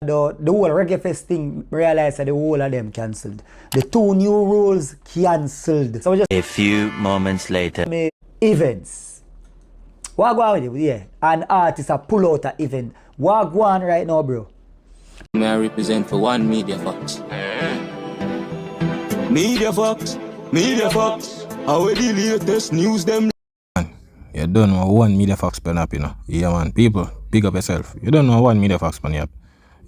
The whole Reggae Fest thing, realized that the whole of them cancelled. The 2 new rules cancelled. So just a few moments later. Events. What go on with it? Yeah. An artist a pull out an event. What go on right now, bro? May I represent for one Media Fox? Media Fox, Media Fox. How the latest news them? You don't know one Media Fox pen up, you know. Yeah, man. People, big up yourself. You don't know one Media Fox pen up.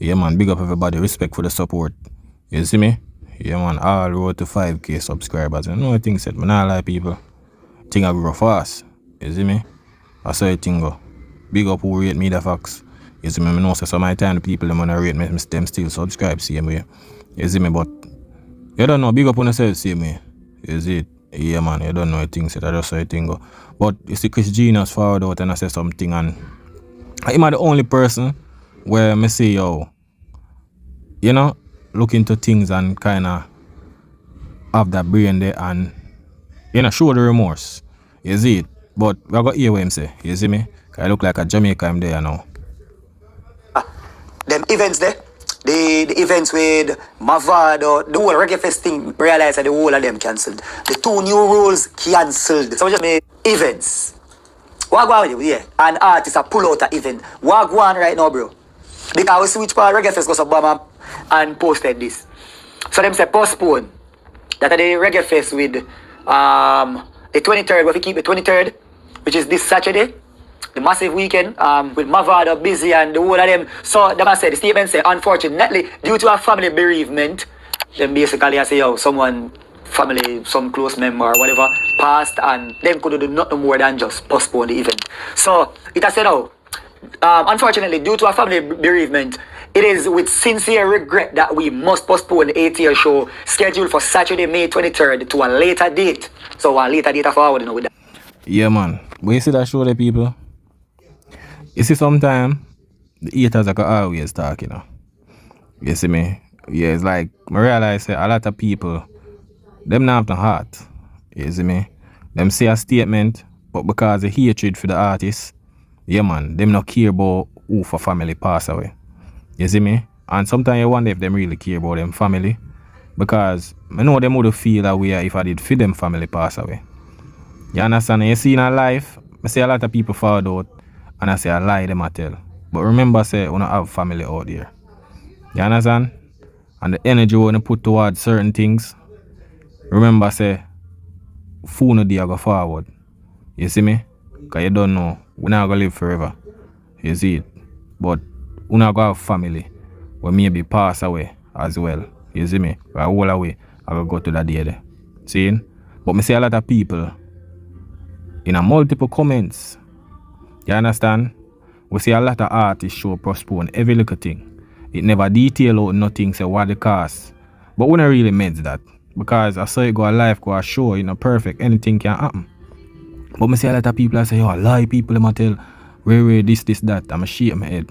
Yeah, man. Big up everybody. Respect for the support. You see me? Yeah, man. All road to 5K subscribers. You know what things said. Man, I like people. Thing I grow fast. You see me? I saw it thing go. Big up who rate Media Fox. You see me? I know so some of my time the people them wanna rate me, them still subscribe same way. You see me? But you don't know. Big up on yourself same way. You see it? Yeah, man. You don't know what things said. I just saw it thing go. But you see Krish Genius forward out and I say something, and I'm the only person where me say, yo, you know, look into things and kind of have that brain there and, you know, show the remorse. You see it? But I got hear what him say. You see me? I look like a Jamaican there now. Them events there, the events with Mavado, the whole Reggae Fest thing, realized that the whole of them cancelled. The 2 new rules cancelled. So just made events. What go on with it? Yeah. An artist a pull out an event. What go on right now, bro? Because we switch part Reggae Fest goes Obama and posted this. So them say postpone. That are the Reggae Fest with the 23rd. If we keep the 23rd, which is this Saturday, the massive weekend with Mavado, Busy and the whole of them. So them said the statement say, unfortunately, due to a family bereavement, then basically I say, yo, someone family, some close member or whatever passed, and them could do nothing more than just postpone the event. So it has said, oh, unfortunately, due to a family bereavement, it is with sincere regret that we must postpone the 8-year show scheduled for Saturday, May 23rd to a later date. So a later date forward, you know, with that. Yeah, man. When you see that show there, people, you see sometimes the haters are always talk, you know. You see me? Yeah, it's like, I realize that a lot of people, them not have the heart. You see me? Them say a statement, but because of hatred for the artist, yeah, man, them not care about who for family pass away. You see me? And sometimes you wonder if them really care about them family. Because I know them would feel that way if I did feel them family pass away. You understand? You see in a life, I say a lot of people fall out and I say I lie them I tell. But remember, say, we don't have family out there. You understand? And the energy we want to put towards certain things, remember, say, food no day go forward. You see me? Because you don't know, we're not going to live forever. You see it? But we're not going to have family where maybe pass away as well. You see me? But all away, I will go to that day there. See? But I see a lot of people in a multiple comments. You understand? We see a lot of artists show postpone every little thing. It never detail out nothing, say what the cost. But we don't really meant that. Because I saw it go a life, go a show, you know, perfect, anything can happen. But I see a lot of people that say, yo, I lie people, them tell, where, this, that, I'm a shake my head.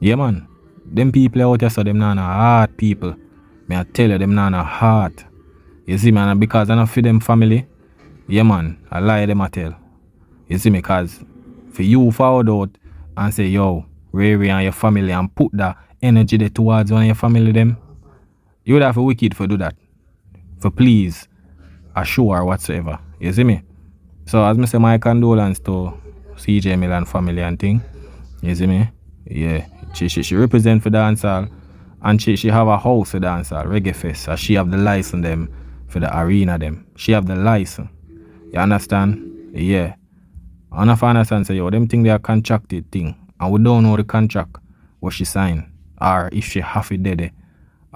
Yeah, man. Them people out there, so them not heart people. I tell you, them not heart. You see, man, because I don't feel them family, yeah, man, I lie them I tell. You see me, because for you forward out and say, yo, Ray and your family, and put that energy there towards one of your family, them, you would have a wicked for do that. For please, assure whatsoever. You see me? So as I say, my condolence to CJ Milan family and thing. You see me? Yeah. She represent for Dancehall, and she have a house for Dancehall, Reggae Fest. So she have the license them for the arena them. She have the license. You understand? Yeah. And if I understand, say, yo, them thing they are contracted thing. And we don't know the contract what she signed. Or if she have it there.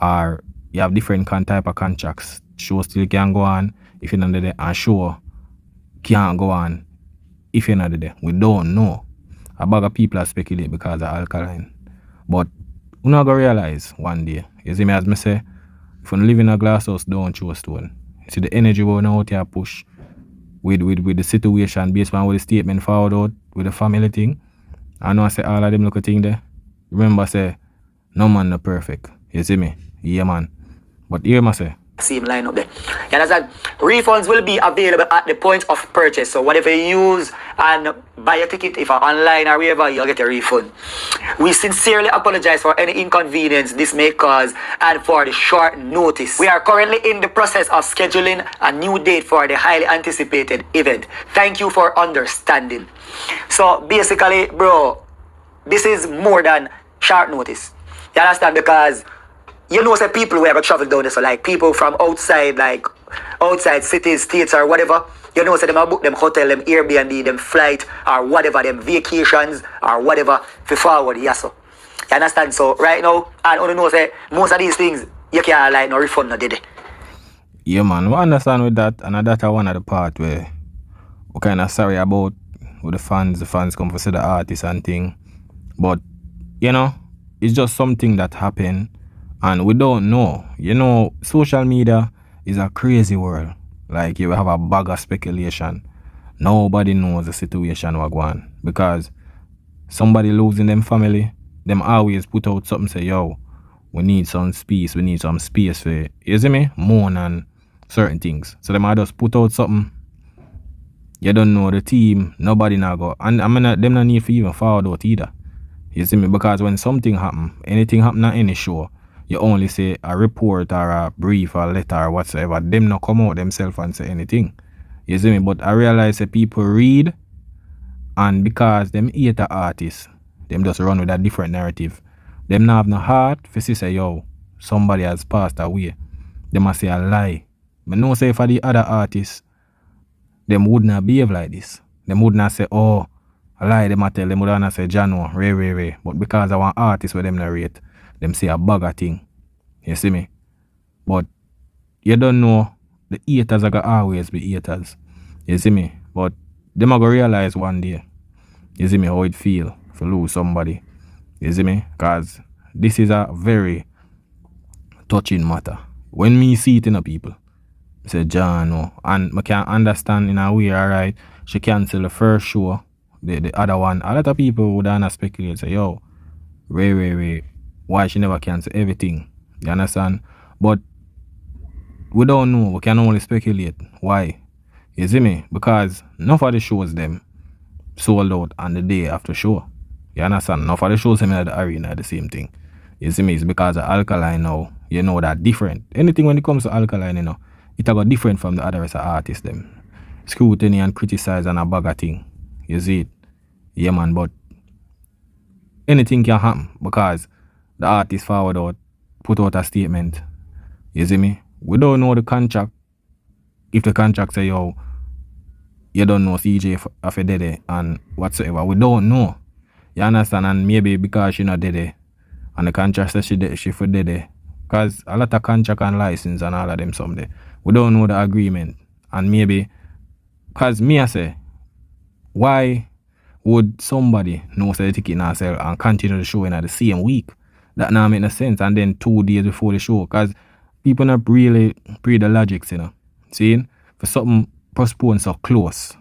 Or you have different type of contracts. Show still can go on if you're not there. And show can't go on if you're not there. We don't know. A bag of people are speculate because of Alkaline. But we're not going to realize one day. You see me as I say, if you live in a glass house, don't throw a stone. You see the energy we're out here push with the situation based on what the statement forward out with the family thing. I know I say all of them look at thing there. Remember say, no man no perfect. You see me? Yeah, man. But here I say, same line up there. You understand? Refunds will be available at the point of purchase. So whatever you use and buy a ticket, if you're online or wherever, you'll get a refund. We sincerely apologize for any inconvenience this may cause and for the short notice. We are currently in the process of scheduling a new date for the highly anticipated event. Thank you for understanding. So basically, bro, this is more than short notice. You understand? Because you know, say people who ever travel down there, so like people from outside, like outside cities, states, or whatever, you know, say them book them hotel, them Airbnb, them flight, or whatever, them vacations, or whatever, for forward, yes, so. You understand? So right now, and only know, say most of these things, you can't like no refund, no did it. Yeah, man, we understand with that, and that's one of the part where we're kind of sorry about with the fans come to see the artists and thing, but, you know, it's just something that happened. And we don't know. You know, social media is a crazy world. Like, you have a bag of speculation. Nobody knows the situation we're going. Because somebody losing them family, them always put out something, say, yo, we need some space. We need some space for, you see me? Mourn and certain things. So them just put out something. You don't know the team. Nobody now go. And them not need to even forward out either. You see me? Because when something happen, anything happen on any show, you only say a report or a brief or a letter or whatsoever. Them not come out themselves and say anything. You see me? But I realize that people read, and because them hate the artists, them just run with a different narrative. Them not have no heart for say, yo, somebody has passed away. They must say a lie. But no say for the other artists, them would not behave like this. Them would not say, oh, a lie, them tell them would not say Jano, Ray. But because I want artists where them narrate, them say a bugger thing. You see me? But you don't know, the haters are going to always be haters. You see me? But them are going to realize one day, you see me, how it feel to lose somebody. You see me? Because this is a very touching matter. When me see it in the people, I say, John, no. And I can understand in a way, alright, she cancel the first show, the other one. A lot of people would not speculate, say, yo, Ray, why she never cancel everything. You understand? But we don't know. We can only speculate. Why? You see me? Because none of the shows them sold out on the day after show. You understand? None of the shows them at the arena the same thing. You see me? It's because of Alkaline now. You know that different. Anything when it comes to Alkaline, you know, it got different from the other rest of artists them. Scrutiny and criticize and a bag of thing. You see it? Yeah, man. But anything can happen because the artist forward out, put out a statement. You see me? We don't know the contract. If the contract say, yo, you don't know CJ if you did it and whatsoever. We don't know. You understand? And maybe because she not did it and the contract says she did it. Because a lot of contract and license and all of them someday. We don't know the agreement. And maybe, because me I say, why would somebody know say the ticket not sell and continue the show in the same week? That now make no sense. And then 2 days before the show. Because people not really pre the logics, you know. Seeing? For something postponed so close.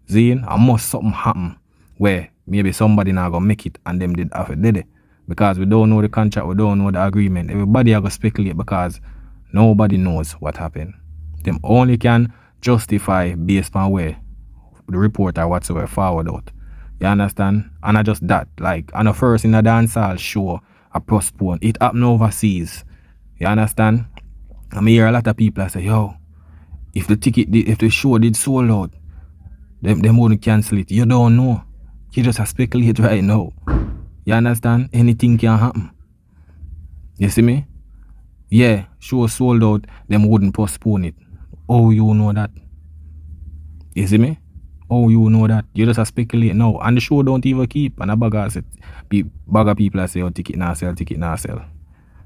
Seeing? And must something happen where maybe somebody now gonna make it and them did it. Because we don't know the contract, we don't know the agreement. Everybody are gonna speculate because nobody knows what happened. Them only can justify based on where the report or whatsoever forward out. You understand? And not just that. Like, on the first in the dancehall show, a postpone. It happened overseas. You understand? I hear a lot of people say, yo, if the show did sold out, them wouldn't cancel it. You don't know. You just speculate right now. You understand? Anything can happen. You see me? Yeah, show sold out, them wouldn't postpone it. Oh, you know that? You see me? Oh, you know that? You just speculate now. And the show don't even keep. And a bag of people say, oh, ticket now sell.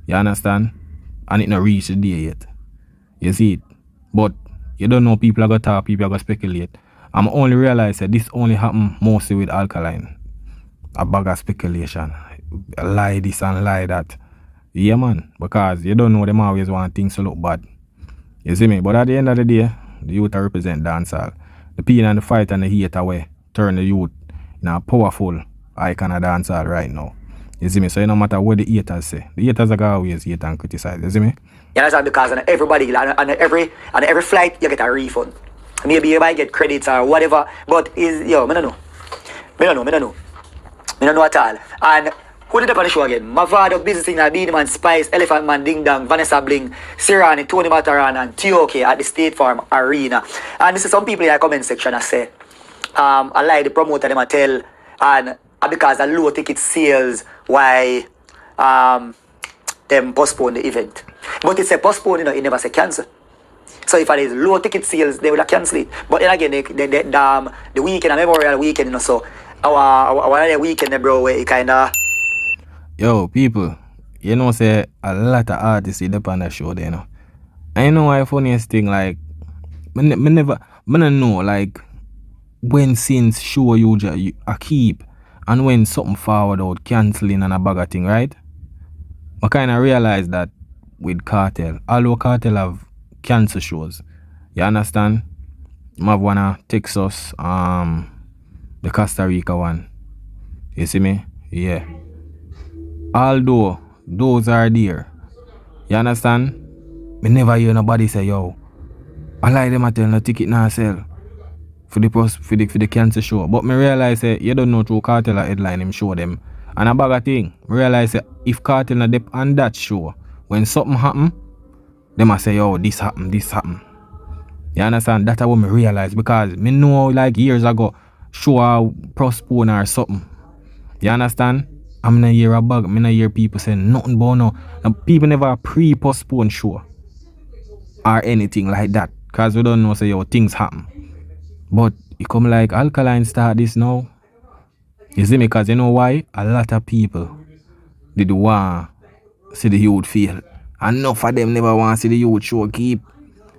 You understand? And it not reach the day yet. You see it? But you don't know, people are going to talk, people are going to speculate. I'm only realize that this only happen mostly with Alkaline. A bag of speculation. Lie this and lie that. Yeah, man. Because you don't know, them always want things to look bad. You see me? But at the end of the day, the youth represent dancehall. The pain and the fight and the hate away turn the youth in a powerful icon of dancehall right now. You see me? So it no matter what the haters say. The haters are gonna always hate and criticize. You see me? You understand? Because on every flight you get a refund. Maybe you might get credits or whatever, but I don't know. I don't know at all. And who did up on the show again? Mavado, Busy Signal, Beanie Man, Spice, Elephant Man, Ding Dong, Vanessa Bling, Sirani, Tony Mataran, and Tioke at the State Farm Arena. And this is some people in the comment section that say, I like the promoter them I tell, and because of low ticket sales, why them postpone the event. But it's a postpone, it never say cancel. So if there is low ticket sales, they will have cancel it. But then again, the weekend, a Memorial Weekend, so our weekend, bro, where it kind of... Yo, people, you know, say a lot of artists in on the show there, you know. I know why funniest thing, like, I don't know, like, when scenes show you a keep, and when something forward out, cancelling and a bag of thing, right? I kind of realize that with Cartel, although Cartel have cancel shows, you understand? You have one of Texas, the Costa Rica one. You see me? Yeah. Although those are there, you understand? Me never hear nobody say, yo, I like them at tell no ticket now sell for the cancel show. But me realize say you don't know through Cartel a headline him show them. And a bag of thing, me realize say if Cartel na dep on that show, when something happen, they must say, yo, this happen. You understand? That's what me realize, because me know like years ago show a postpone or something. You understand? I'm not hear a bug. I'm not hear people saying nothing about no. And people never pre-postpone show or anything like that, because we don't know say yo things happen. But it come like Alkaline start this now. You see me? Because you know why? A lot of people did want see the youth feel. Enough of them never want to see the youth show keep.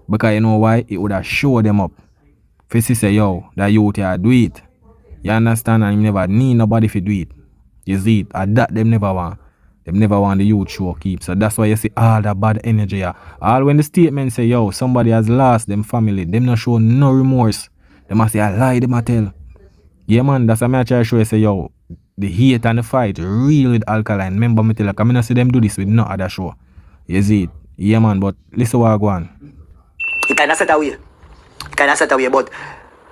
Because you know why? It would have show them up. If you say yo, that youth here do it. You understand? And you never need nobody to do it. You see it, and that them never want. Them never want the youth show keep. So that's why you see all that bad energy here. All when the statement say, yo, somebody has lost them family, them not show no remorse. They must say, I lie, them I tell. Yeah, man, that's why I try to show you, say, yo, the hate and the fight real with Alkaline. Remember me tell you, I mean, I see them do this with no other show. You see it? Yeah, man, but listen what I go on. It kind of set away. But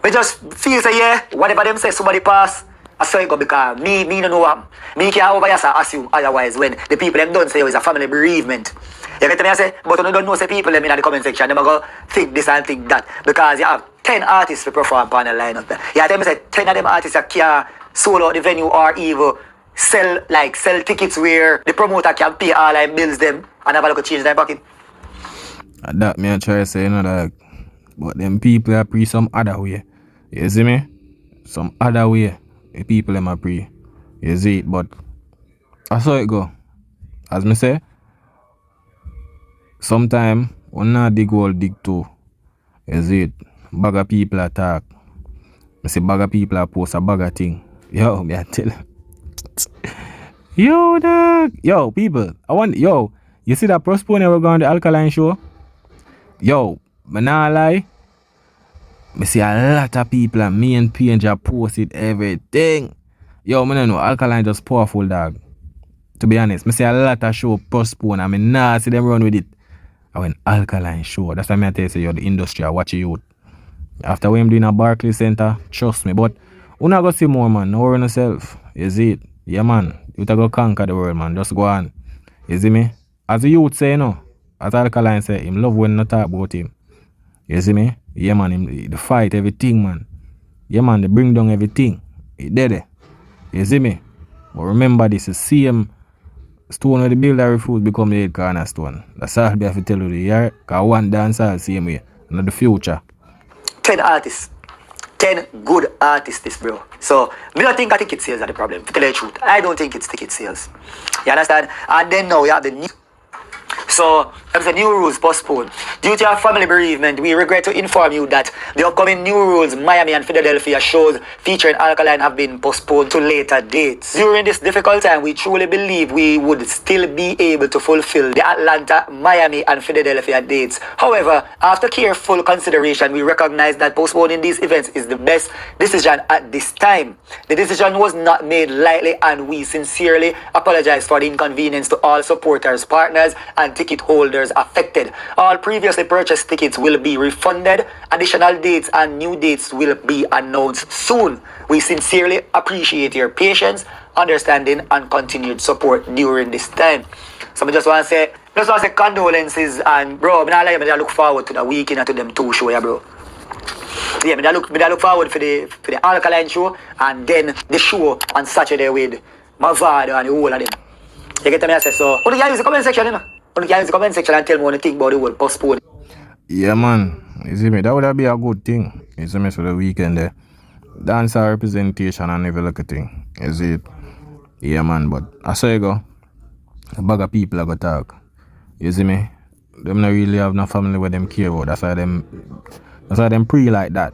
we just feel say, yeah, whatever them say, somebody pass. I saw it go because me don't know what. Me can't over here assume otherwise when the people them don't say it's a family bereavement. You get me I say, but you don't know say people them in the comment section, they go think this and think that. Because you have 10 artists to perform on the lineup. You tell me say 10 of them artists that can sold out the venue or even sell tickets where the promoter can pay all their bills them and have a look change their pocket. And that me I try to say, you know, that but them people are pre some other way. You see me? Some other way. The people them are pre. You see it, but I saw it go. As me say, sometime when not dig hole, dig two. You see it? Bag of people attack. I say bag of people are post a bag of thing. Yo, me I tell you. Yo, dog. Yo, people. You see that postpone we're going to the Alkaline show? Yo, me nah lie. Me see a lot of people and me and P&J posted everything. Yo, me no know, Alkaline just powerful, dog. To be honest, me see a lot of show postpone and me nah see them run with it. I went Alkaline show. That's why I tell you, say, yo, the industry, I watch you. After when I'm doing a Barclays Center, trust me. But you not go see more, man. No worry yourself. You see it? Yeah, man. You go conquer the world, man. Just go on. You see me? As the youth say, you know, as Alkaline say, him love when not talk about him. You see me? Yeah, man. Him, the fight, everything, man. Yeah, man. They bring down everything. He did it. You see me? But remember this, the same stone where the builder refuse become the head cornerstone. That's all I have to tell you. Because one dancer same way. And the future. 10 artists. 10 good artists, bro. So, me don't think ticket sales are the problem. To tell you the truth, I don't think it's ticket sales. You understand? And then now you have the new. So, there's the new rules postponed. Due to our family bereavement, we regret to inform you that the upcoming new rules Miami and Philadelphia shows featuring Alkaline have been postponed to later dates. During this difficult time, we truly believe we would still be able to fulfill the Atlanta, Miami, and Philadelphia dates. However, after careful consideration, we recognize that postponing these events is the best decision at this time. The decision was not made lightly, and we sincerely apologize for the inconvenience to all supporters, partners, and ticket holders affected. All previously purchased tickets will be refunded. Additional dates and new dates will be announced soon. We sincerely appreciate your patience, understanding, and continued support during this time. So I just want to say condolences, and bro, I look forward to the weekend and to them two show, yeah, bro. Yeah, I look forward for the Alkaline show, and then the show on Saturday with Mavado and the whole of them. You get me? I say so. What do you use the comment section, you know? What do you use the comment section and tell me what you think about the whole postpone? Yeah, man. You see me? That would be a good thing. You see me for the weekend there. Dancehall representation and every little thing. You see it? Yeah, man. But I saw you go. A bag of people are going to talk. You see me? Them not really have no family where them care about. That's why them pre like that.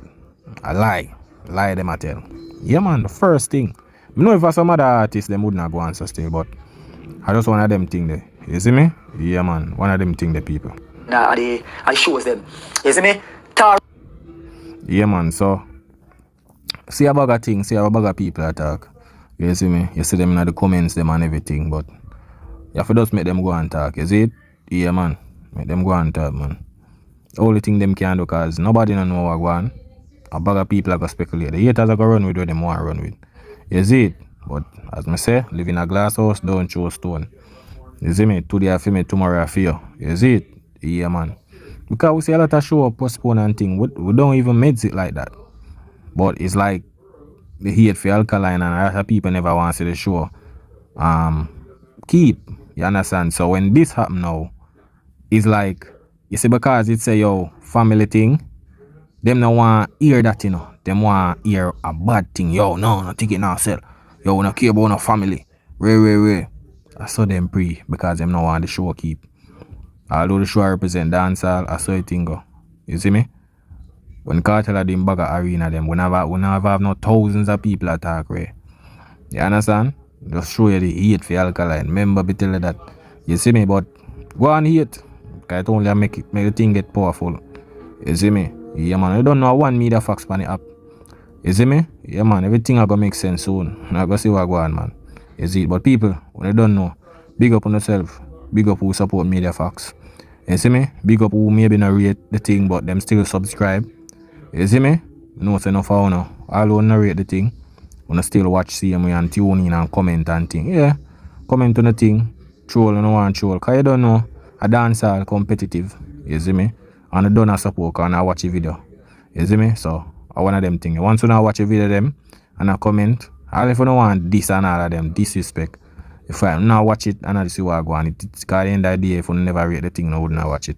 I lie them I tell. Yeah, man. The first thing. I know if for some other artists them would not go answer still, but I just one of them thing there. You see me? Yeah, man. One of them thing the people. Nah, I shows them. You see me? Yeah, man. So see a bag of things. See a bag of people attack. You see me? You see them in the comments, them and everything, but you have to just make them go and talk. You see it? Yeah, man. Make them go and talk, man. The only thing them can do, because nobody don't know what go on. A bag of people are going to speculate. The haters are going to run with what them want to run with. You see it? But as I say, live in a glass house, don't throw stone. You see me? Today I feel me, tomorrow I feel. You see it? Yeah, man. Because we see a lot of show postpone and thing. We don't even meds it like that. But it's like the hate for Alkaline, and a lot of people never want to see the show. Keep. You understand? So when this happen now, it's like, you see, because it's a yo family thing, them no want hear that, you know. Them want hear a bad thing. Yo, no ticket now sell. Yo, we no care about no family. Way. I saw them pre because them no want the show keep. Although the show represent dancehall, I saw it thing go. You see me? When Cartel them bag of arena, them we never have no thousands of people attack, right? You understand? Just show you the hate for Alkaline. Remember me tell you that. You see me? But go on hate. Because it only make the thing get powerful. You see me? Yeah, man. You don't know one media facts on the app. You see me? Yeah, man. Everything are going to make sense soon. I go see what go on, man. You see it? But people, when they don't know, big up on yourself. Big up who support media facts. You see me? Big up who maybe not rate the thing, but them still subscribe. You see me? No, it's enough for now. All who not rate the thing, wanna still watch CMA and tune in and comment and thing. Yeah. Comment on the thing. Troll and no one troll. Cause you don't know, a dancehall competitive. You see me? And I don't support and I watch a video. You see me? So I one of them things. Once you now watch a video them and I comment, all if you don't want this and all of them, disrespect. If I now watch it and I see what I go on, it's at the end of the day, if you never rate the thing, I would not watch it.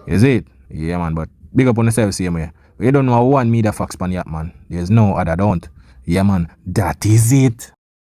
You see it? Yeah, man. But big up on yourself, same way. You don't know one media facts pan yet, man. There's no other don't. Yeah, man. That is it.